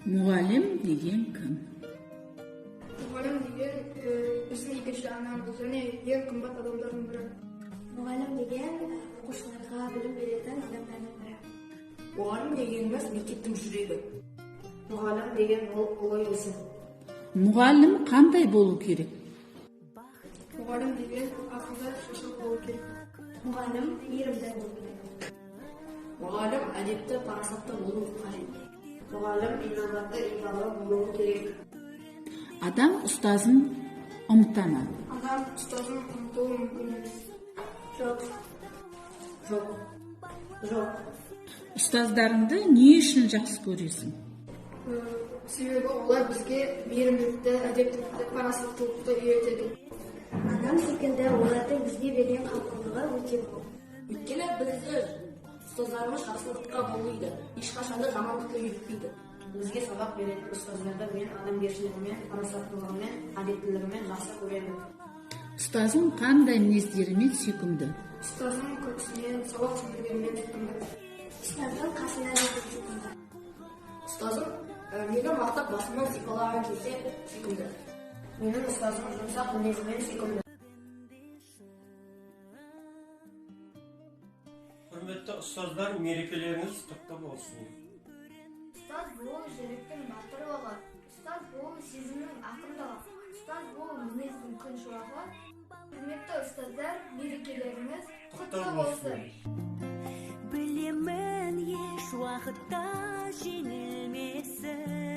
Muğallim деген кім? Muğallim деген біздің екінші анамыз және ең қымбат адамдардың бірі. Muğallim деген оқушыларға білім беретін адамдардың бірі. Muğallim degenimiz мектептің жүрегі. Muğallim деген ол ұлы есім. Мұғалім қандай болу керек? Muğallim деген ақылды шашыл болу керек. Muğallim мейірімді болу керек. Muğallim әдепті, парасатты болу қажет. Muğallim инабатты, ибалы болуы керек. Адам ұстазын ұмыта ма? Адам ұстазын ұмытуы мүмкін емес. Жоқ. Жоқ. Ұстаздарыңды не үшін жақсы көресің? Себебі олар бізге мейірімділікті, әдептілікті, парасаттылықты үйретеді. Адам секілді олардың бізге берген қамқорлығы өте мол. Өйткені бізді ұстаздарымыз жақсылыққа баулиды, ешқашанда жамандыққа үйретпейді. Бізге сабақ беретін ұстаздарды мен адамгершілігімен, парасаттылығымен, әдептілігімен жақсы көремін. Ұстазың қандай мінездерімен сүйкімді? Ұстазым күлкісімен, сабақ түсіндіргенімен сүйкімді. Ұстаздың қасына жүріп жүргенде. Ұстазым мені мақтап басымнан сипалаған кезде сүйкімді. Менің ұстазым жұмсақ мінезімен сүйкімді. Құрметті ұстаздар, мерекелеріңіз құтты болсын. Ұстаз болу жүректің батырлығы, ұстаз болу сезімнің ақындығы, ұстаз болу мінездің күн шуағы. Құрметті ұстаздар, мерекелеріңіз құтты болсын. Білемін еш уақытта жеңілмесін.